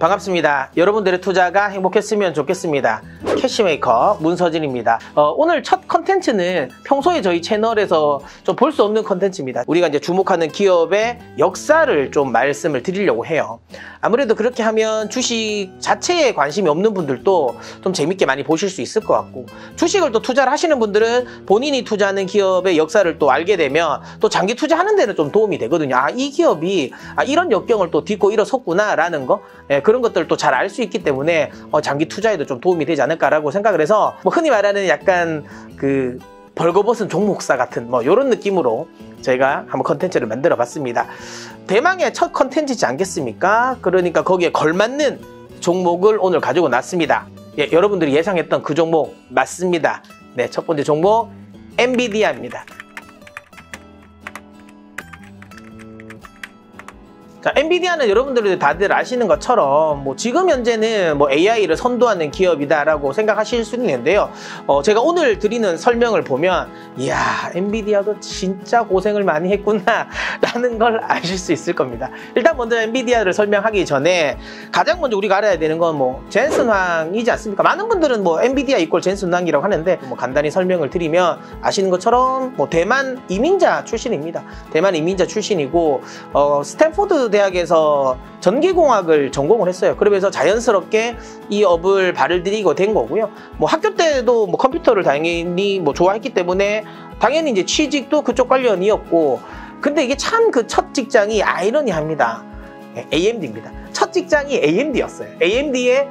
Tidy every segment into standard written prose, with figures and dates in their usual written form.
반갑습니다. 여러분들의 투자가 행복했으면 좋겠습니다. 캐시메이커 문서진입니다. 오늘 첫 컨텐츠는 평소에 저희 채널에서 좀 볼 수 없는 컨텐츠입니다. 우리가 이제 주목하는 기업의 역사를 좀 말씀을 드리려고 해요. 아무래도 그렇게 하면 주식 자체에 관심이 없는 분들도 좀 재밌게 많이 보실 수 있을 것 같고, 주식을 또 투자를 하시는 분들은 본인이 투자하는 기업의 역사를 또 알게 되면 또 장기 투자하는 데는 좀 도움이 되거든요. 이 기업이 이런 역경을 또 딛고 일어섰구나 라는 거, 그런 것들을 또 잘 알 수 있기 때문에 장기 투자에도 좀 도움이 되지 않을까라고 생각을 해서, 흔히 말하는 약간 그 벌거벗은 종목사 같은 이런 느낌으로 저희가 한번 컨텐츠를 만들어 봤습니다. 대망의 첫 컨텐츠지 않겠습니까? 그러니까 거기에 걸맞는 종목을 오늘 가지고 났습니다. 여러분들이 예상했던 그 종목 맞습니다. 네, 첫 번째 종목 엔비디아입니다. 자, 엔비디아는 여러분들이 다들 아시는 것처럼 지금 현재는 AI를 선도하는 기업이다라고 생각하실 수 있는데요. 제가 오늘 드리는 설명을 보면 이야, 엔비디아도 진짜 고생을 많이 했구나 라는 걸 아실 수 있을 겁니다. 일단 먼저 엔비디아를 설명하기 전에 가장 먼저 우리가 알아야 되는 건 젠슨 황이지 않습니까? 많은 분들은 엔비디아 이꼴 젠슨 황이라고 하는데, 간단히 설명을 드리면 아시는 것처럼 대만 이민자 출신입니다. 대만 이민자 출신이고 스탠포드 대학에서 전기공학을 전공을 했어요. 그러면서 자연스럽게 이 업을 발을 들이고 된 거고요. 학교 때도 컴퓨터를 당연히 좋아했기 때문에 당연히 이제 취직도 그쪽 관련이었고, 근데 이게 참 그 첫 직장이 아이러니합니다. AMD입니다. 첫 직장이 AMD였어요. AMD에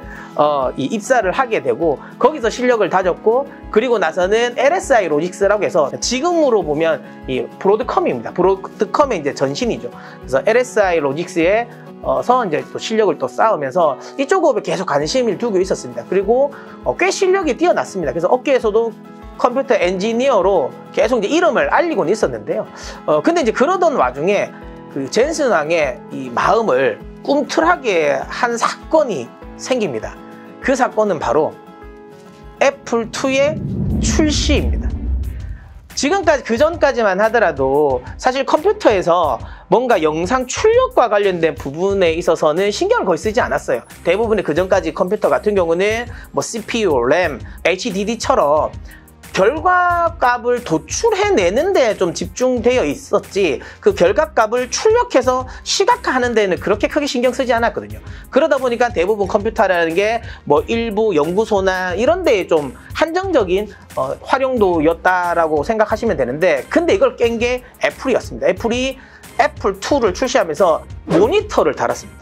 입사를 하게 되고 거기서 실력을 다졌고, 그리고 나서는 LSI 로직스라고 해서 지금으로 보면 이 브로드컴입니다. 브로드컴의 이제 전신이죠. 그래서 LSI 로직스에 이제 또 실력을 또 쌓으면서 이쪽 업에 계속 관심을 두고 있었습니다. 그리고 꽤 실력이 뛰어났습니다. 그래서 업계에서도 컴퓨터 엔지니어로 계속 이제 이름을 알리고는 있었는데요. 근데 이제 그러던 와중에 그 젠슨 황의 이 마음을 꿈틀하게 한 사건이 생깁니다. 그 사건은 바로 애플2의 출시입니다. 지금까지, 그전까지만 하더라도 사실 컴퓨터에서 뭔가 영상 출력과 관련된 부분에 있어서는 신경을 거의 쓰지 않았어요. 대부분의 그전까지 컴퓨터 같은 경우는 CPU, 램, HDD처럼 결과값을 도출해내는 데 좀 집중되어 있었지, 그 결과값을 출력해서 시각화하는 데는 그렇게 크게 신경 쓰지 않았거든요. 그러다 보니까 대부분 컴퓨터라는 게 일부 연구소나 이런 데에 좀 한정적인 활용도였다라고 생각하시면 되는데, 근데 이걸 깬 게 애플이었습니다. 애플이 애플2를 출시하면서 모니터를 달았습니다.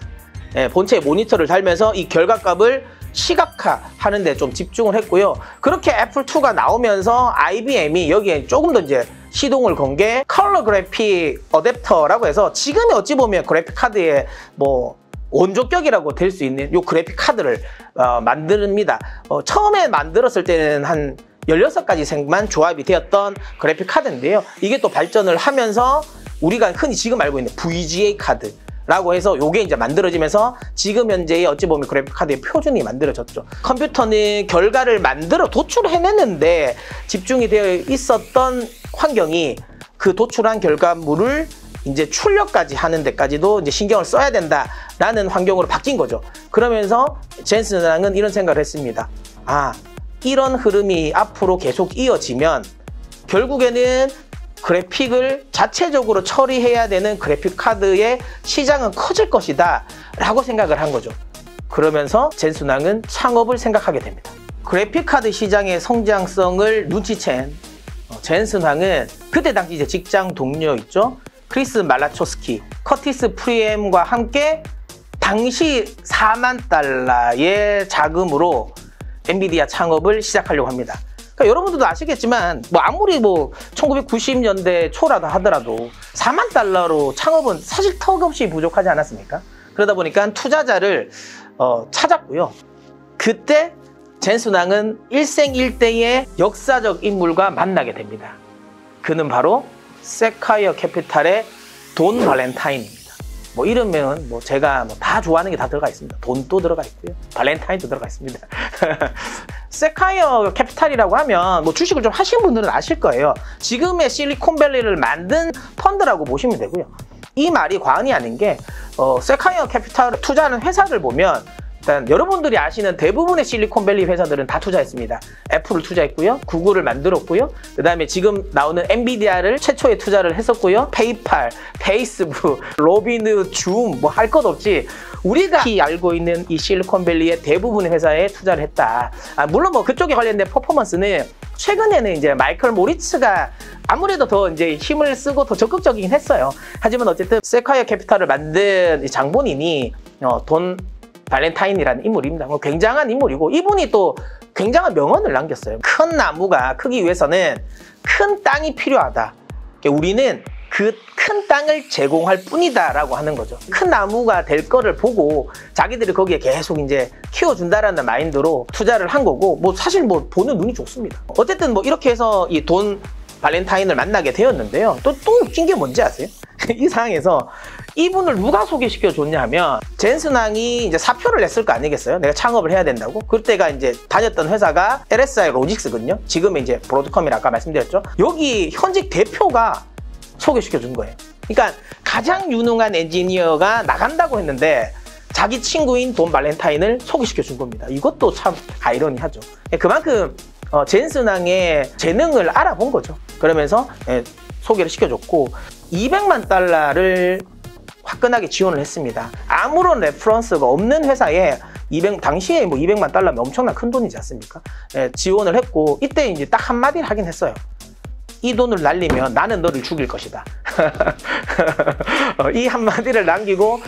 본체에 모니터를 달면서 이 결과값을 시각화하는 데 좀 집중을 했고요. 그렇게 애플2가 나오면서 IBM이 여기에 조금 더 이제 시동을 건 게 컬러 그래픽 어댑터라고 해서, 지금의 어찌 보면 그래픽 카드의 원조격이라고 될 수 있는 요 그래픽 카드를 만듭니다. 처음에 만들었을 때는 한 16가지 색만 조합이 되었던 그래픽 카드인데요. 이게 또 발전을 하면서 우리가 흔히 지금 알고 있는 VGA 카드 라고 해서 요게 이제 만들어지면서 지금 현재의 어찌 보면 그래픽 카드의 표준이 만들어졌죠. 컴퓨터는 결과를 만들어 도출해내는데 집중이 되어 있었던 환경이 그 도출한 결과물을 이제 출력까지 하는 데까지도 이제 신경을 써야 된다라는 환경으로 바뀐 거죠. 그러면서 젠슨 황은 이런 생각을 했습니다. 이런 흐름이 앞으로 계속 이어지면 결국에는 그래픽을 자체적으로 처리해야 되는 그래픽 카드의 시장은 커질 것이다 라고 생각을 한 거죠. 그러면서 젠슨 황은 창업을 생각하게 됩니다. 그래픽 카드 시장의 성장성을 눈치챈 젠슨 황은 그때 당시 이제 직장 동료 있죠, 크리스 말라초스키, 커티스 프리엠과 함께 당시 $40,000,000의 자금으로 엔비디아 창업을 시작하려고 합니다. 그러니까 여러분들도 아시겠지만 아무리 1990년대 초라도 하더라도 $40,000,000로 창업은 사실 턱없이 부족하지 않았습니까? 그러다 보니까 투자자를 찾았고요. 그때 젠슨 황은 일생일대의 역사적 인물과 만나게 됩니다. 그는 바로 세콰이어 캐피탈의 돈 발렌타인입니다. 이러면 제가 다 좋아하는 게 다 들어가 있습니다. 돈도 들어가 있고요, 발렌타인도 들어가 있습니다. 세콰이어 캐피탈이라고 하면 주식을 좀 하신 분들은 아실 거예요. 지금의 실리콘밸리를 만든 펀드라고 보시면 되고요. 이 말이 과언이 아닌 게 세콰이어 캐피탈 투자하는 회사를 보면 일단 여러분들이 아시는 대부분의 실리콘밸리 회사들은 다 투자했습니다. 애플을 투자했고요. 구글을 만들었고요. 그 다음에 지금 나오는 엔비디아를 최초에 투자를 했었고요. 페이팔, 페이스북, 로빈, 줌 뭐 할 것 없이 우리가 알고 있는 이 실리콘밸리의 대부분의 회사에 투자를 했다. 물론 뭐 그쪽에 관련된 퍼포먼스는 최근에는 이제 마이클 모리츠가 아무래도 더 이제 힘을 쓰고 더 적극적이긴 했어요. 하지만 어쨌든 세콰이어 캐피탈을 만든 이 장본인이 돈 발렌타인이라는 인물입니다. 뭐 굉장한 인물이고 이분이 또 굉장한 명언을 남겼어요. 큰 나무가 크기 위해서는 큰 땅이 필요하다. 우리는 그 큰 땅을 제공할 뿐이다 라고 하는 거죠. 큰 나무가 될 거를 보고 자기들이 거기에 계속 이제 키워준다라는 마인드로 투자를 한 거고 뭐 사실 뭐 보는 눈이 좋습니다. 어쨌든 뭐 이렇게 해서 이 돈 발렌타인을 만나게 되었는데요. 또 웃긴 게 뭔지 아세요? 이 상황에서 이분을 누가 소개시켜 줬냐 하면 젠슨왕이 이제 사표를 냈을 거 아니겠어요? 내가 창업을 해야 된다고. 그때가 이제 다녔던 회사가 LSI 로직스거든요. 지금은 이제 브로드컴이라 아까 말씀드렸죠. 여기 현직 대표가 소개시켜 준 거예요. 그러니까 가장 유능한 엔지니어가 나간다고 했는데 자기 친구인 돈 발렌타인을 소개시켜 준 겁니다. 이것도 참 아이러니하죠. 그만큼 젠슨왕의 재능을 알아본 거죠. 그러면서 소개를 시켜줬고 200만 달러를 화끈하게 지원을 했습니다. 아무런 레퍼런스가 없는 회사에 당시에 뭐 200만 달러면 엄청난 큰 돈이지 않습니까? 지원을 했고 이때 이제 딱 한마디를 하긴 했어요. 이 돈을 날리면 나는 너를 죽일 것이다. 이 한마디를 남기고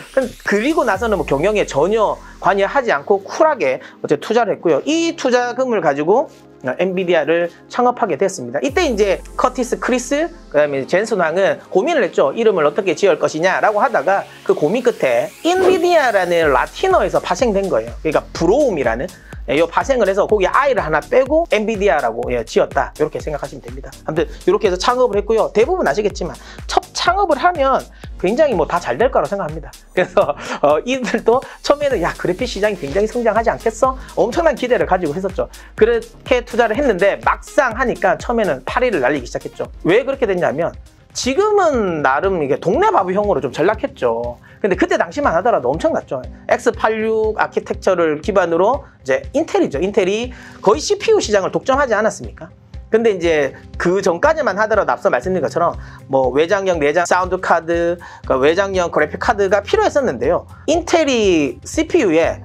그리고 나서는 뭐 경영에 전혀 관여하지 않고 쿨하게 어제 투자를 했고요. 이 투자금을 가지고 엔비디아를 창업하게 됐습니다. 이때 이제 커티스 크리스 그다음에 젠슨 왕은 고민을 했죠. 이름을 어떻게 지을 것이냐라고 하다가 그 고민 끝에 인비디아라는 라틴어에서 파생된 거예요. 그러니까 브로움이라는 이 파생을 해서 거기에 I를 하나 빼고 엔비디아라고 지었다. 이렇게 생각하시면 됩니다. 아무튼 이렇게 해서 창업을 했고요. 대부분 아시겠지만 첫 창업을 하면 굉장히 뭐 다 잘 될 거라고 생각합니다. 그래서 이들도 처음에는 야 그래픽 시장이 굉장히 성장하지 않겠어? 엄청난 기대를 가지고 했었죠. 그렇게 투자를 했는데 막상 하니까 처음에는 파리를 날리기 시작했죠. 왜 그렇게 됐냐면 지금은 나름 이게 동네 바보형으로 좀 전락했죠. 근데 그때 당시만 하더라도 엄청났죠. X86 아키텍처를 기반으로 이제 인텔이죠. 인텔이 거의 CPU 시장을 독점하지 않았습니까? 근데 이제 그 전까지만 하더라도 앞서 말씀드린 것처럼 뭐 외장형 내장 사운드 카드, 그러니까 외장형 그래픽 카드가 필요했었는데요. 인텔이 CPU에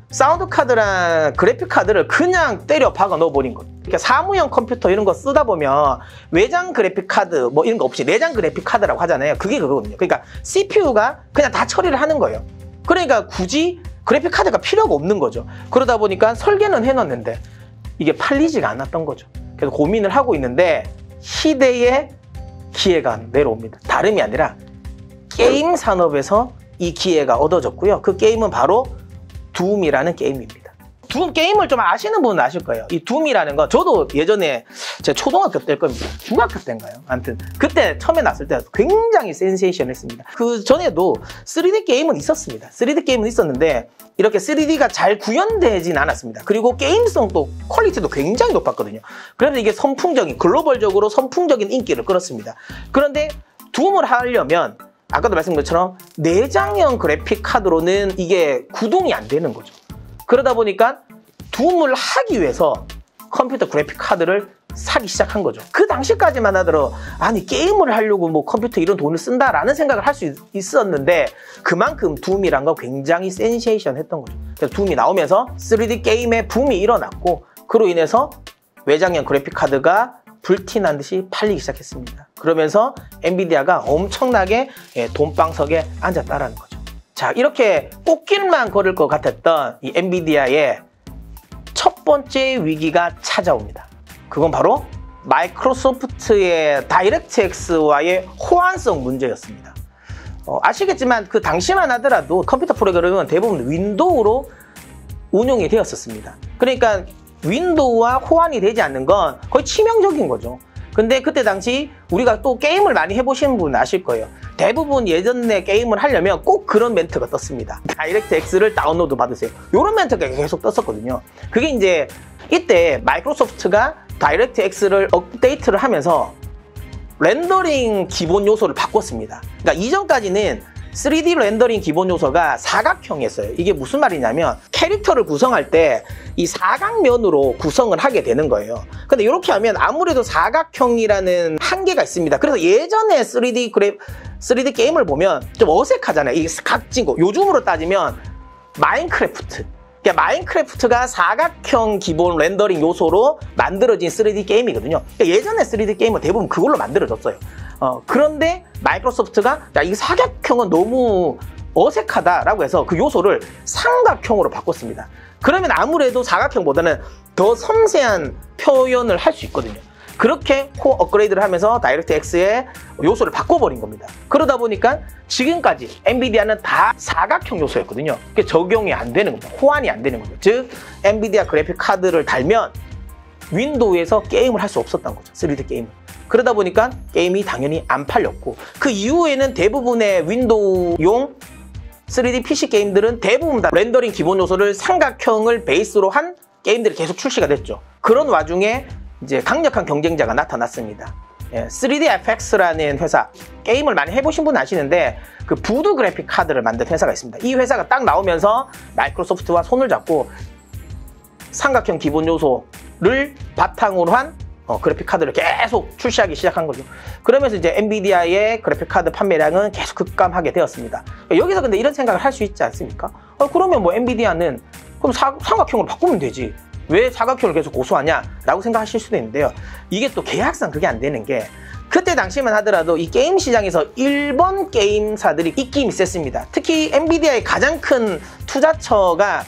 사운드 카드랑 그래픽 카드를 그냥 때려 박아 넣어버린 거예요. 그러니까 사무용 컴퓨터 이런 거 쓰다 보면 외장 그래픽 카드 뭐 이런 거 없이 내장 그래픽 카드라고 하잖아요. 그게 그거거든요. 그러니까 CPU가 그냥 다 처리를 하는 거예요. 그러니까 굳이 그래픽 카드가 필요가 없는 거죠. 그러다 보니까 설계는 해놨는데 이게 팔리지가 않았던 거죠. 그래서 고민을 하고 있는데 희대의 기회가 내려옵니다. 다름이 아니라 게임 산업에서 이 기회가 얻어졌고요. 그 게임은 바로 둠이라는 게임입니다. 둠 게임을 좀 아시는 분은 아실 거예요. 이 둠이라는 거 저도 예전에 제 초등학교 때일 겁니다. 중학교 때인가요? 아무튼 그때 처음에 났을 때 굉장히 센세이션했습니다. 그 전에도 3D 게임은 있었습니다. 3D 게임은 있었는데 이렇게 3D가 잘 구현되진 않았습니다. 그리고 게임성도 퀄리티도 굉장히 높았거든요. 그래서 이게 글로벌적으로 선풍적인 인기를 끌었습니다. 그런데 둠을 하려면 아까도 말씀드린 것처럼 내장형 그래픽 카드로는 이게 구동이 안 되는 거죠. 그러다 보니까 둠을 하기 위해서 컴퓨터 그래픽 카드를 사기 시작한 거죠. 그 당시까지만 하더라도 아니 게임을 하려고 뭐 컴퓨터 이런 돈을 쓴다라는 생각을 할 수 있었는데 그만큼 둠이란 거 굉장히 센세이션 했던 거죠. 그래서 둠이 나오면서 3D 게임의 붐이 일어났고 그로 인해서 외장형 그래픽 카드가 불티난 듯이 팔리기 시작했습니다. 그러면서 엔비디아가 엄청나게 돈방석에 앉았다라는 거죠. 자, 이렇게 꽃길만 걸을 것 같았던 이 엔비디아의 첫 번째 위기가 찾아옵니다. 그건 바로 마이크로소프트의 다이렉트X와의 호환성 문제였습니다. 아시겠지만 그 당시만 하더라도 컴퓨터 프로그램은 대부분 윈도우로 운용이 되었었습니다. 그러니까 윈도우와 호환이 되지 않는 건 거의 치명적인 거죠. 근데 그때 당시 우리가 또 게임을 많이 해보신 분 아실 거예요. 대부분 예전에 게임을 하려면 꼭 그런 멘트가 떴습니다. 다이렉트X를 다운로드 받으세요. 이런 멘트가 계속 떴었거든요. 그게 이제 이때 마이크로소프트가 다이렉트X를 업데이트를 하면서 렌더링 기본 요소를 바꿨습니다. 그러니까 이전까지는 3D 렌더링 기본 요소가 사각형이었어요. 이게 무슨 말이냐면 캐릭터를 구성할 때 이 사각면으로 구성을 하게 되는 거예요. 근데 이렇게 하면 아무래도 사각형이라는 한계가 있습니다. 그래서 예전에 3D 게임을 보면 좀 어색하잖아요. 이 각진 거. 요즘으로 따지면 마인크래프트. 그러니까 마인크래프트가 사각형 기본 렌더링 요소로 만들어진 3D 게임이거든요. 그러니까 예전에 3D 게임은 대부분 그걸로 만들어졌어요. 그런데 마이크로소프트가 야, 이 사각형은 너무 어색하다라고 해서 그 요소를 삼각형으로 바꿨습니다. 그러면 아무래도 사각형보다는 더 섬세한 표현을 할 수 있거든요. 그렇게 코어 업그레이드를 하면서 다이렉트X의 요소를 바꿔버린 겁니다. 그러다 보니까 지금까지 엔비디아는 다 사각형 요소였거든요. 그게 적용이 안 되는 겁니다. 호환이 안 되는 거죠. 즉 엔비디아 그래픽 카드를 달면 윈도우에서 게임을 할 수 없었던 거죠. 3D 게임을. 그러다 보니까 게임이 당연히 안 팔렸고, 그 이후에는 대부분의 윈도우용 3D PC 게임들은 대부분 다 렌더링 기본 요소를 삼각형을 베이스로 한 게임들이 계속 출시가 됐죠. 그런 와중에 이제 강력한 경쟁자가 나타났습니다. 3DFX라는 회사, 게임을 많이 해보신 분은 아시는데 그 부두 그래픽 카드를 만든 회사가 있습니다. 이 회사가 딱 나오면서 마이크로소프트와 손을 잡고 삼각형 기본 요소를 바탕으로 한 그래픽 카드를 계속 출시하기 시작한 거죠. 그러면서 이제 엔비디아의 그래픽 카드 판매량은 계속 급감하게 되었습니다. 여기서 근데 이런 생각을 할 수 있지 않습니까? 그러면 뭐 엔비디아는 그럼 삼각형으로 바꾸면 되지, 왜 사각형을 계속 고수하냐 라고 생각하실 수도 있는데요. 이게 또 계약상 그게 안 되는 게, 그때 당시만 하더라도 이 게임 시장에서 일본 게임사들이 입김이 셌습니다. 특히 엔비디아의 가장 큰 투자처가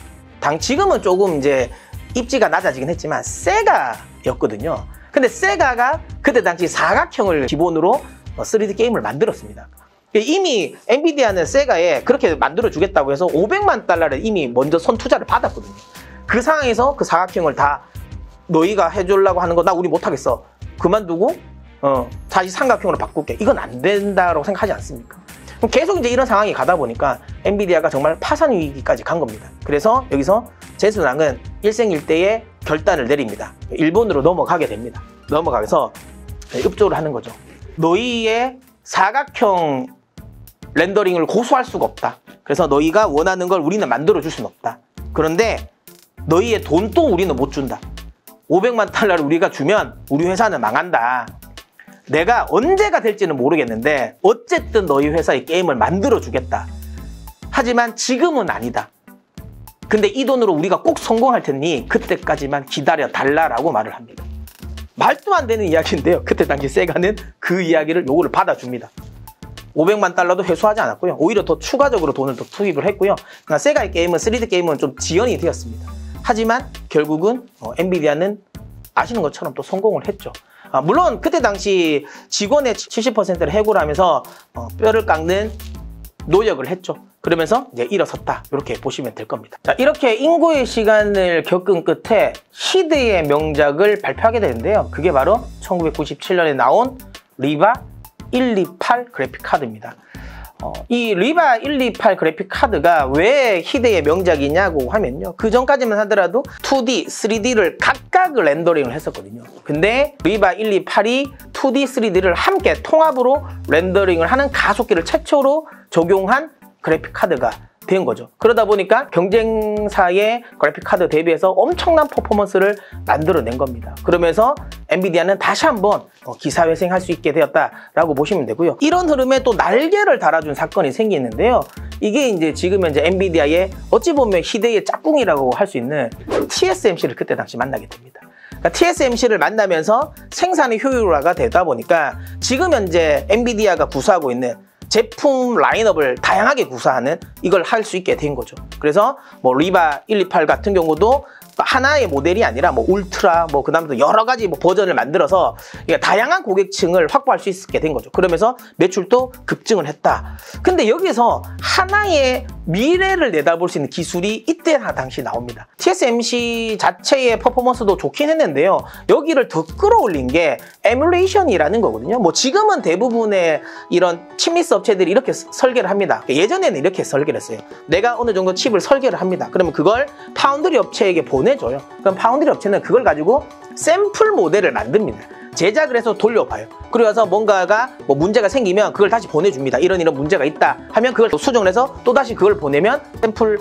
지금은 조금 이제 입지가 낮아지긴 했지만 세가였거든요. 근데 세가가 그때 당시 사각형을 기본으로 3D 게임을 만들었습니다. 이미 엔비디아는 세가에 그렇게 만들어주겠다고 해서 500만 달러를 이미 먼저 선투자를 받았거든요. 그 상황에서 그 사각형을 다 너희가 해주려고 하는 거 나 우리 못하겠어, 그만두고 다시 삼각형으로 바꿀게, 이건 안 된다고 생각하지 않습니까? 그럼 계속 이제 이런 상황이 가다 보니까 엔비디아가 정말 파산 위기까지 간 겁니다. 그래서 여기서 제수랑은 일생일대의 결단을 내립니다. 일본으로 넘어가게 됩니다. 넘어가서 읍조를 하는 거죠. 너희의 사각형 렌더링을 고수할 수가 없다. 그래서 너희가 원하는 걸 우리는 만들어줄 수는 없다. 그런데 너희의 돈도 우리는 못 준다. 500만 달러를 우리가 주면 우리 회사는 망한다. 내가 언제가 될지는 모르겠는데 어쨌든 너희 회사의 게임을 만들어주겠다. 하지만 지금은 아니다. 근데 이 돈으로 우리가 꼭 성공할 테니 그때까지만 기다려 달라라고 말을 합니다. 말도 안 되는 이야기인데요. 그때 당시 세가는 그 이야기를 요구를 받아줍니다. 500만 달러도 회수하지 않았고요. 오히려 더 추가적으로 돈을 더 투입을 했고요. 그러니까 세가의 게임은 3D 게임은 좀 지연이 되었습니다. 하지만 결국은 엔비디아는 아시는 것처럼 또 성공을 했죠. 물론 그때 당시 직원의 70%를 해고를 하면서 뼈를 깎는 노력을 했죠. 그러면서 이제 일어섰다, 이렇게 보시면 될 겁니다. 자, 이렇게 인고의 시간을 겪은 끝에 시대의 명작을 발표하게 되는데요. 그게 바로 1997년에 나온 리바 128 그래픽 카드입니다. 이 리바 128 그래픽 카드가 왜 희대의 명작이냐고 하면요, 그 전까지만 하더라도 2D, 3D를 각각 렌더링을 했었거든요. 근데 리바 128이 2D, 3D를 함께 통합으로 렌더링을 하는 가속기를 최초로 적용한 그래픽 카드가 된 거죠. 그러다 보니까 경쟁사의 그래픽 카드 대비해서 엄청난 퍼포먼스를 만들어낸 겁니다. 그러면서 엔비디아는 다시 한번 기사회생할 수 있게 되었다라고 보시면 되고요. 이런 흐름에 또 날개를 달아준 사건이 생기는데요. 이게 이제 지금 현재 엔비디아의 어찌 보면 희대의 짝꿍이라고 할 수 있는 TSMC를 그때 당시 만나게 됩니다. 그러니까 TSMC를 만나면서 생산의 효율화가 되다 보니까 지금 현재 엔비디아가 구사하고 있는 제품 라인업을 다양하게 구사하는 이걸 할 수 있게 된 거죠. 그래서 뭐 리바 128 같은 경우도 하나의 모델이 아니라 뭐 울트라, 뭐 그다음에 여러 가지 뭐 버전을 만들어서 다양한 고객층을 확보할 수 있게 된 거죠. 그러면서 매출도 급증을 했다. 근데 여기서 하나의 미래를 내다볼 수 있는 기술이 이때 당시 나옵니다. TSMC 자체의 퍼포먼스도 좋긴 했는데요. 여기를 더 끌어올린 게 에뮬레이션이라는 거거든요. 뭐 지금은 대부분의 이런 칩리스 업체들이 이렇게 설계를 합니다. 예전에는 이렇게 설계를 했어요. 내가 어느 정도 칩을 설계를 합니다. 그러면 그걸 파운드리 업체에게 보내줘요. 그럼 파운드리 업체는 그걸 가지고 샘플 모델을 만듭니다. 제작을 해서 돌려봐요. 그래서 뭔가가 뭐 문제가 생기면 그걸 다시 보내줍니다. 이런 문제가 있다 하면 그걸 또 수정을 해서 또 다시 그걸 보내면 샘플을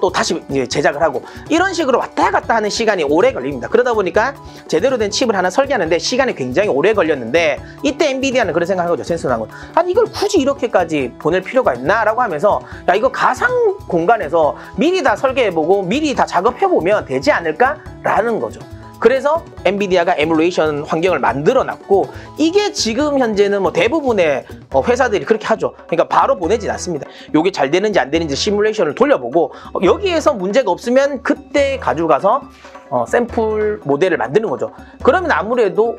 또 다시 제작을 하고, 이런 식으로 왔다 갔다 하는 시간이 오래 걸립니다. 그러다 보니까 제대로 된 칩을 하나 설계하는데 시간이 굉장히 오래 걸렸는데, 이때 엔비디아는 그런 생각한 거죠. 젠슨하고, 아니 이걸 굳이 이렇게까지 보낼 필요가 있나 라고 하면서, 야 이거 가상 공간에서 미리 다 설계해보고 미리 다 작업해보면 되지 않을까 라는 거죠. 그래서 엔비디아가 에뮬레이션 환경을 만들어 놨고, 이게 지금 현재는 뭐 대부분의 회사들이 그렇게 하죠. 그러니까 바로 보내진 않습니다. 이게 잘 되는지 안 되는지 시뮬레이션을 돌려보고, 여기에서 문제가 없으면 그때 가져가서 샘플 모델을 만드는 거죠. 그러면 아무래도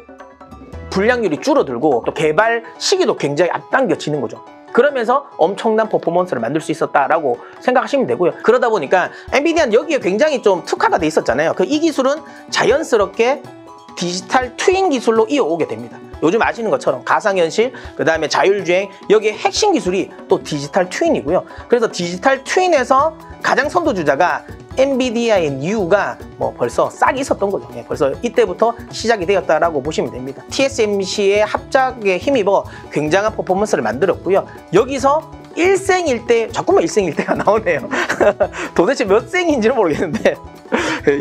불량률이 줄어들고 또 개발 시기도 굉장히 앞당겨지는 거죠. 그러면서 엄청난 퍼포먼스를 만들 수 있었다라고 생각하시면 되고요. 그러다 보니까 엔비디아는 여기에 굉장히 좀 특화가 돼 있었잖아요. 이 기술은 자연스럽게 디지털 트윈 기술로 이어오게 됩니다. 요즘 아시는 것처럼 가상현실, 그 다음에 자율주행, 여기에 핵심 기술이 또 디지털 트윈이고요. 그래서 디지털 트윈에서 가장 선도주자가 엔비디아의 NU가 뭐 벌써 싹이 있었던 거죠. 벌써 이때부터 시작이 되었다라고 보시면 됩니다. TSMC의 합작에 힘입어 굉장한 퍼포먼스를 만들었고요. 여기서 일생일대, 자꾸만 일생일대가 나오네요. 도대체 몇 생인지는 모르겠는데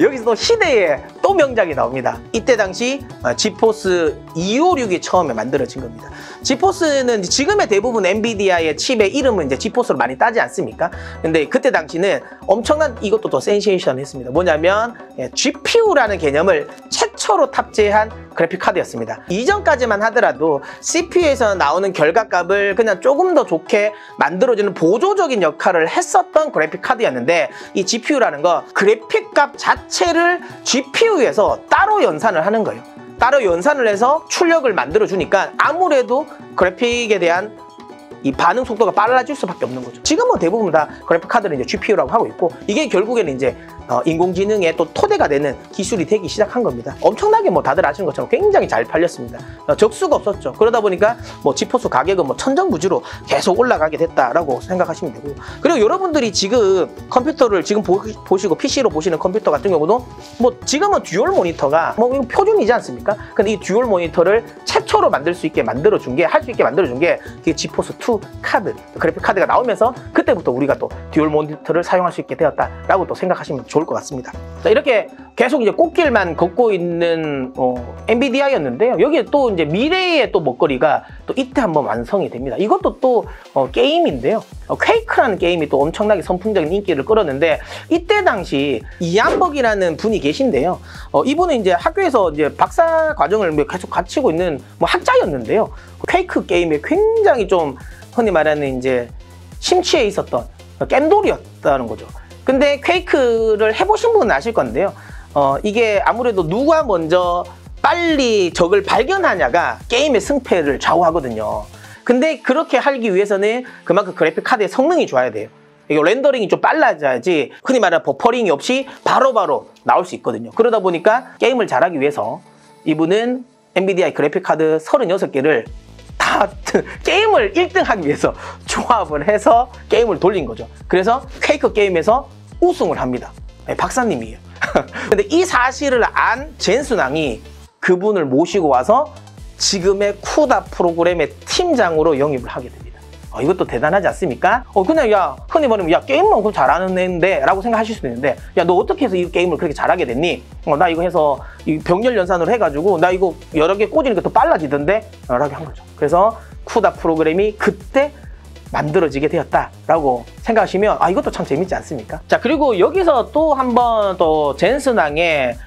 여기서 또 시대의 또 명작이 나옵니다. 이때 당시 지포스 256이 처음에 만들어진 겁니다. 지포스는 지금의 대부분 엔비디아의 칩의 이름은 이제 지포스로 많이 따지 않습니까? 근데 그때 당시는 엄청난, 이것도 또 센세이션 했습니다. 뭐냐면 GPU라는 개념을 최초로 탑재한 그래픽 카드였습니다. 이전까지만 하더라도 CPU에서 나오는 결과값을 그냥 조금 더 좋게 만들어주는 보조적인 역할을 했었던 그래픽 카드였는데, 이 GPU라는 거 그래픽값 자체를 GPU에서 따로 연산을 하는 거예요. 따로 연산을 해서 출력을 만들어 주니까 아무래도 그래픽에 대한 이 반응 속도가 빨라질 수밖에 없는 거죠. 지금은 대부분 다 그래픽 카드를 이제 GPU라고 하고 있고, 이게 결국에는 이제 인공지능의 또 토대가 되는 기술이 되기 시작한 겁니다. 엄청나게 뭐 다들 아시는 것처럼 굉장히 잘 팔렸습니다. 적수가 없었죠. 그러다 보니까 뭐 지포스 가격은 뭐 천정부지로 계속 올라가게 됐다라고 생각하시면 되고요. 그리고 여러분들이 지금 컴퓨터를 지금 보시고 PC로 보시는 컴퓨터 같은 경우도 뭐 지금은 듀얼 모니터가 뭐 이거 표준이지 않습니까? 근데 이 듀얼 모니터를 최초로 만들 수 있게 만들어준 게, 할 수 있게 만들어준 게 그게 지포스 2 카드, 그래픽 카드가 나오면서 그때부터 우리가 또 듀얼 모니터를 사용할 수 있게 되었다라고 또 생각하시면 좋을 것 같습니다. 자, 이렇게 계속 이제 꽃길만 걷고 있는 엔비디아였는데요. 여기에 또 이제 미래의 또 먹거리가 또 이때 한번 완성이 됩니다. 이것도 또 게임인데요. 퀘이크라는 게임이 또 엄청나게 선풍적인 인기를 끌었는데, 이때 당시 이암벅이라는 분이 계신데요. 이분은 이제 학교에서 이제 박사 과정을 계속 갖추고 있는 뭐 학자였는데요. 퀘이크 게임에 굉장히 좀 흔히 말하는 이제 심취해 있었던 겜돌이었다는 거죠. 근데 퀘이크를 해보신 분은 아실 건데요. 이게 아무래도 누가 먼저 빨리 적을 발견하냐가 게임의 승패를 좌우하거든요. 근데 그렇게 하기 위해서는 그만큼 그래픽 카드의 성능이 좋아야 돼요. 이게 렌더링이 좀 빨라져야지 흔히 말하는 버퍼링이 없이 바로바로 나올 수 있거든요. 그러다 보니까 게임을 잘하기 위해서 이분은 엔비디아의 그래픽 카드 36개를 다 게임을 1등 하기 위해서 조합을 해서 게임을 돌린 거죠. 그래서 퀘이크 게임에서 우승을 합니다. 박사님이에요. 근데 이 사실을 안 젠슨왕이 그분을 모시고 와서 지금의 쿠다 프로그램의 팀장으로 영입을 하게 됩니다. 이것도 대단하지 않습니까? 그냥 야, 흔히 말하면 야, 게임만 그럼 잘하는 애인데 라고 생각하실 수도 있는데, 야, 너 어떻게 해서 이 게임을 그렇게 잘하게 됐니? 나 이거 해서 이 병렬 연산으로 해가지고 나 이거 여러 개 꽂으니까 더 빨라지던데? 라고 한 거죠. 그래서 쿠다 프로그램이 그때 만들어지게 되었다라고 생각하시면 이것도 참 재밌지 않습니까? 자, 그리고 여기서 또 한번 또 젠슨왕의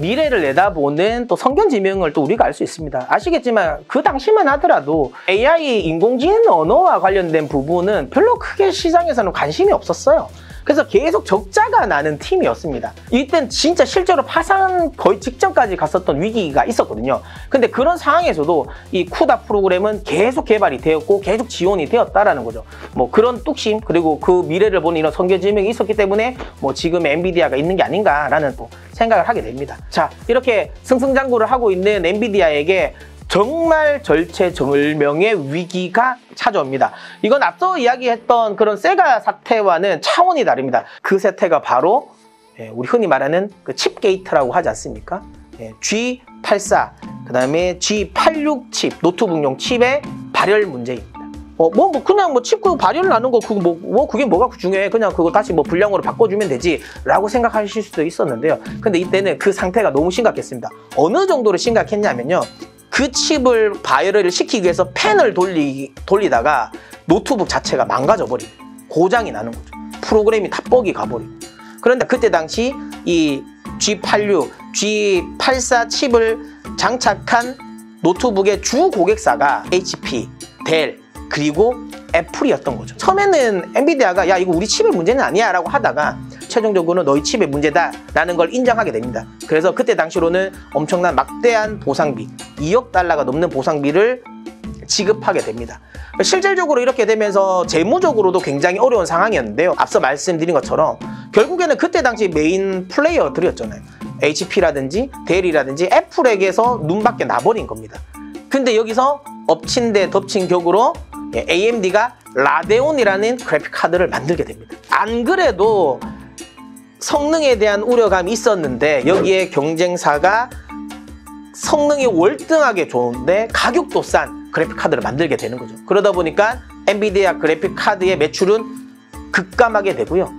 미래를 내다보는 또 성견지명을 또 우리가 알 수 있습니다. 아시겠지만 그 당시만 하더라도 AI 인공지능 언어와 관련된 부분은 별로 크게 시장에서는 관심이 없었어요. 그래서 계속 적자가 나는 팀이었습니다. 이땐 진짜 실제로 파산 거의 직전까지 갔었던 위기가 있었거든요. 근데 그런 상황에서도 이 쿠다 프로그램은 계속 개발이 되었고 계속 지원이 되었다라는 거죠. 뭐 그런 뚝심, 그리고 그 미래를 보는 이런 성견지명이 있었기 때문에 뭐 지금 엔비디아가 있는 게 아닌가라는 또 생각을 하게 됩니다. 자, 이렇게 승승장구를 하고 있는 엔비디아에게 정말 절체절명의 위기가 찾아옵니다. 이건 앞서 이야기했던 그런 세가 사태와는 차원이 다릅니다. 그 사태가 바로 우리 흔히 말하는 그 칩 게이트라고 하지 않습니까? G84, 그다음에 G86 칩, 노트북용 칩의 발열 문제입니다. 그냥 칩 발열 나는 거 그게 뭐가 중요해? 그냥 그거 다시 불량으로 바꿔주면 되지라고 생각하실 수도 있었는데요. 근데 이때는 그 상태가 너무 심각했습니다. 어느 정도로 심각했냐면요. 그 칩을 발열을 시키기 위해서 팬을 돌리다가 노트북 자체가 망가져 버리고 고장이 나는 거죠. 프로그램이 다 뻑이 가버리고. 그런데 그때 당시 이 G86, G84 칩을 장착한 노트북의 주 고객사가 HP, 델, 그리고 애플이었던 거죠. 처음에는 엔비디아가 야 이거 우리 칩의 문제는 아니야 라고 하다가 최종적으로는 너희 칩의 문제다 라는 걸 인정하게 됩니다. 그래서 그때 당시로는 엄청난 막대한 보상비, 2억 달러가 넘는 보상비를 지급하게 됩니다. 실질적으로 이렇게 되면서 재무적으로도 굉장히 어려운 상황이었는데요. 앞서 말씀드린 것처럼 결국에는 그때 당시 메인 플레이어들이었잖아요. HP라든지 델이라든지 애플에게서 눈밖에 나버린 겁니다. 근데 여기서 엎친 데 덮친 격으로 AMD가 라데온이라는 그래픽 카드를 만들게 됩니다. 안 그래도 성능에 대한 우려감이 있었는데 여기에 경쟁사가 성능이 월등하게 좋은데 가격도 싼 그래픽 카드를 만들게 되는 거죠. 그러다 보니까 엔비디아 그래픽 카드의 매출은 급감하게 되고요.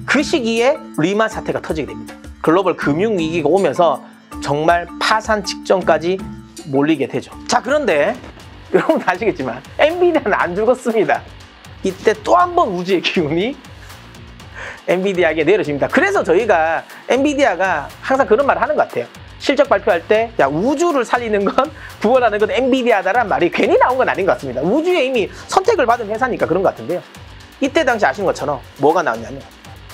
그 시기에 리만 사태가 터지게 됩니다. 글로벌 금융위기가 오면서 정말 파산 직전까지 몰리게 되죠. 자, 그런데 여러분 아시겠지만 엔비디아는 안 죽었습니다. 이때 또 한 번 우주의 기운이 엔비디아에게 내려집니다. 그래서 저희가 엔비디아가 항상 그런 말을 하는 것 같아요. 실적 발표할 때 야 우주를 살리는 건 구원하는 건 엔비디아다라는 말이 괜히 나온 건 아닌 것 같습니다. 우주에 이미 선택을 받은 회사니까 그런 것 같은데요. 이때 당시 아시는 것처럼 뭐가 나왔냐면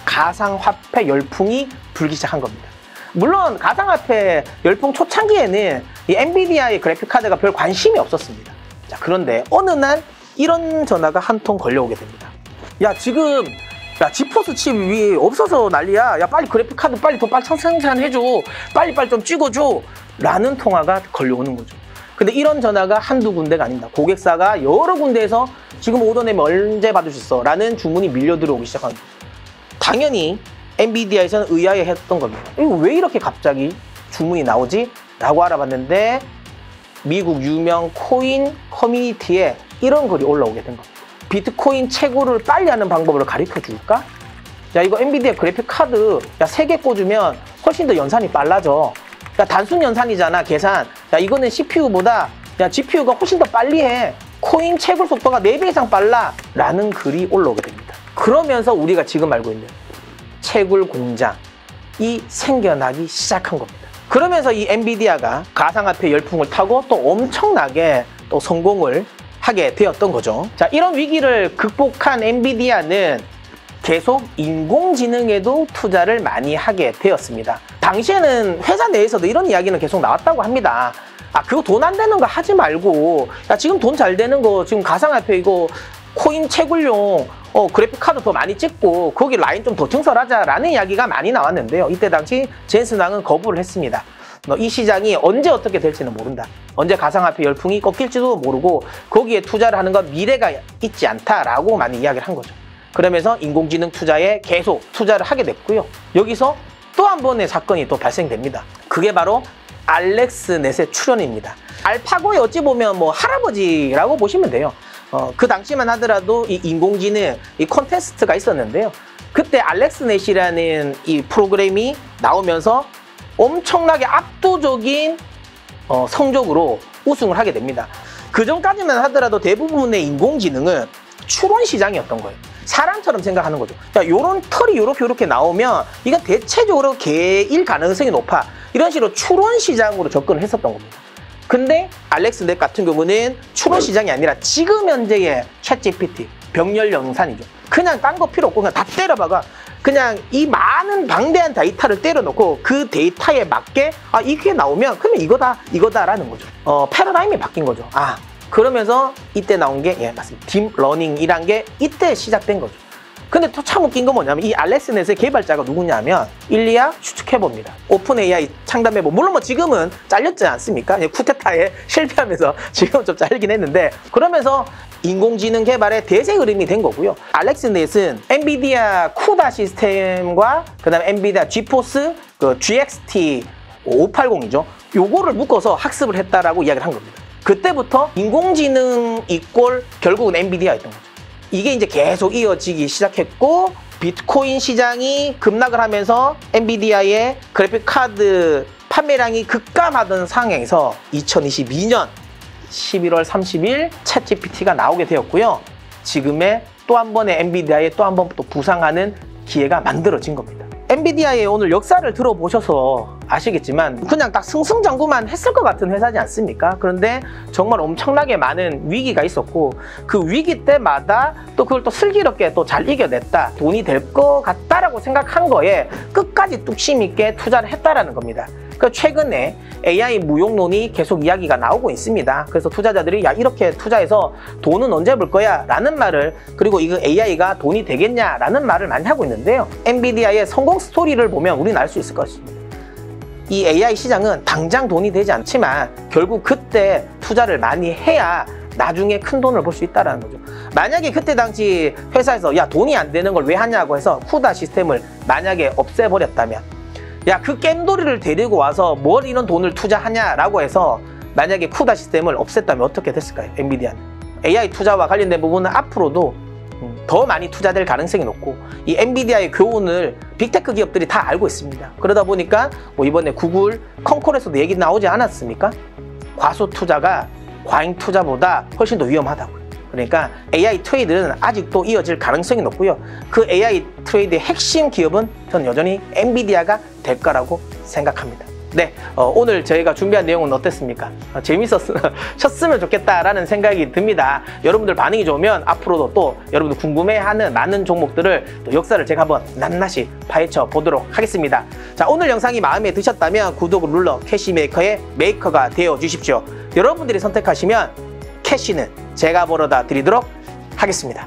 가상화폐 열풍이 불기 시작한 겁니다. 물론 가상화폐 열풍 초창기에는 이 엔비디아의 그래픽카드가 별 관심이 없었습니다. 자, 그런데 어느 날 이런 전화가 한 통 걸려오게 됩니다. 야 지금 지포스 칩이 없어서 난리야. 야 빨리 그래픽카드 빨리 생산해줘. 빨리 좀 찍어줘. 라는 통화가 걸려오는 거죠. 근데 이런 전화가 한두 군데가 아닙니다. 고객사가 여러 군데에서 지금 오더 내면 언제 받을 수 있어? 라는 주문이 밀려 들어오기 시작한 거죠. 당연히 엔비디아에서는 의아해했던 겁니다. 이거 왜 이렇게 갑자기 주문이 나오지? 라고 알아봤는데 미국 유명 코인 커뮤니티에 이런 글이 올라오게 된 겁니다. 비트코인 채굴을 빨리 하는 방법을 가르쳐 줄까? 야 이거 엔비디아 그래픽 카드 야 3개 꽂으면 훨씬 더 연산이 빨라져. 야 단순 연산이잖아 계산. 야 이거는 CPU보다 야 GPU가 훨씬 더 빨리 해. 코인 채굴 속도가 4배 이상 빨라. 라는 글이 올라오게 됩니다. 그러면서 우리가 지금 알고 있는 채굴 공장이 생겨나기 시작한 겁니다. 그러면서 이 엔비디아가 가상화폐 열풍을 타고 또 엄청나게 또 성공을 하게 되었던 거죠. 자, 이런 위기를 극복한 엔비디아는 계속 인공지능에도 투자를 많이 하게 되었습니다. 당시에는 회사 내에서도 이런 이야기는 계속 나왔다고 합니다. 그거 돈 안 되는 거 하지 말고 야 지금 돈 잘 되는 거 지금 가상화폐 이거 코인 채굴용 그래픽 카드 더 많이 찍고 거기 라인 좀 더 증설하자라는 이야기가 많이 나왔는데요. 이때 당시 젠슨 왕은 거부를 했습니다. 이 시장이 언제 어떻게 될지는 모른다. 언제 가상화폐 열풍이 꺾일지도 모르고 거기에 투자를 하는 건 미래가 있지 않다라고 많이 이야기를 한 거죠. 그러면서 인공지능 투자에 계속 투자를 하게 됐고요. 여기서 또 한 번의 사건이 또 발생됩니다. 그게 바로 알렉스넷의 출현입니다. 알파고의 어찌 보면 할아버지라고 보시면 돼요. 그 당시만 하더라도 이 인공지능 이 콘테스트가 있었는데요. 그때 알렉스넷이라는 이 프로그램이 나오면서 엄청나게 압도적인 성적으로 우승을 하게 됩니다. 그 전까지만 하더라도 대부분의 인공지능은 추론 시장이었던 거예요. 사람처럼 생각하는 거죠. 자, 요런 털이 요렇게 나오면 이건 대체적으로 개일 가능성이 높아. 이런 식으로 추론 시장으로 접근을 했었던 겁니다. 근데 알렉스넷 같은 경우는 추론 시장이 아니라 지금 현재의 챗GPT, 병렬 영산이죠. 그냥 딴 거 필요 없고 그냥 다 때려박아. 그냥 이 많은 방대한 데이터를 때려놓고 그 데이터에 맞게 이게 나오면 그러면 이거다라는 거죠. 패러다임이 바뀐 거죠. 그러면서 이때 나온 게 맞습니다. 딥러닝이란 게 이때 시작된 거죠. 근데 또 참 웃긴 건 뭐냐면 이 알렉스넷의 개발자가 누구냐면 일리아 슈츠케버입니다. 오픈 AI 창단멤버. 물론 지금은 잘렸지 않습니까? 쿠데타에 실패하면서 지금은 좀 잘리긴 했는데 그러면서 인공지능 개발의 대세 흐름이 된 거고요. 알렉스넷은 엔비디아 쿠다 시스템과 그 다음에 엔비디아 지포스 GXT 580이죠. 요거를 묶어서 학습을 했다라고 이야기를 한 겁니다. 그때부터 인공지능 이꼴 결국은 엔비디아였던 거죠. 이게 이제 계속 이어지기 시작했고 비트코인 시장이 급락을 하면서 엔비디아의 그래픽 카드 판매량이 급감하던 상황에서 2022년 11월 30일 챗GPT가 나오게 되었고요. 지금의 또 한 번의 엔비디아에 또 한 번 또 부상하는 기회가 만들어진 겁니다. 엔비디아의 오늘 역사를 들어보셔서 아시겠지만 그냥 딱 승승장구만 했을 것 같은 회사지 않습니까? 그런데 정말 엄청나게 많은 위기가 있었고 그 위기 때마다 또 그걸 또 슬기롭게 또 잘 이겨냈다. 돈이 될 것 같다라고 생각한 거에 끝까지 뚝심 있게 투자를 했다라는 겁니다. 그 최근에 AI 무용론이 계속 이야기가 나오고 있습니다. 그래서 투자자들이 야 이렇게 투자해서 돈은 언제 벌 거야? 라는 말을 그리고 이거 AI가 돈이 되겠냐? 라는 말을 많이 하고 있는데요. 엔비디아의 성공 스토리를 보면 우리는 알 수 있을 것입니다. 이 AI 시장은 당장 돈이 되지 않지만 결국 그때 투자를 많이 해야 나중에 큰 돈을 벌 수 있다는 거죠. 만약에 그때 당시 회사에서 야 돈이 안 되는 걸 왜 하냐고 해서 쿠다 시스템을 만약에 없애버렸다면 야 그 겜돌이를 데리고 와서 뭘 이런 돈을 투자하냐라고 해서 만약에 쿠다 시스템을 없앴다면 어떻게 됐을까요? 엔비디아는. AI 투자와 관련된 부분은 앞으로도 더 많이 투자될 가능성이 높고 이 엔비디아의 교훈을 빅테크 기업들이 다 알고 있습니다. 그러다 보니까 뭐 이번에 구글, 콩콜에서도 얘기 나오지 않았습니까? 과소 투자가 과잉 투자보다 훨씬 더 위험하다고요. 그러니까 AI 트레이드는 아직도 이어질 가능성이 높고요. 그 AI 트레이드의 핵심 기업은 저는 여전히 엔비디아가 될 거라고 생각합니다. 네, 오늘 저희가 준비한 내용은 어땠습니까? 재밌었으면 좋겠다라는 생각이 듭니다. 여러분들 반응이 좋으면 앞으로도 또 여러분들 궁금해하는 많은 종목들을 또 역사를 제가 한번 낱낱이 파헤쳐 보도록 하겠습니다. 자, 오늘 영상이 마음에 드셨다면 구독을 눌러 캐시메이커의 메이커가 되어 주십시오. 여러분들이 선택하시면 캐시는 제가 벌어다 드리도록 하겠습니다.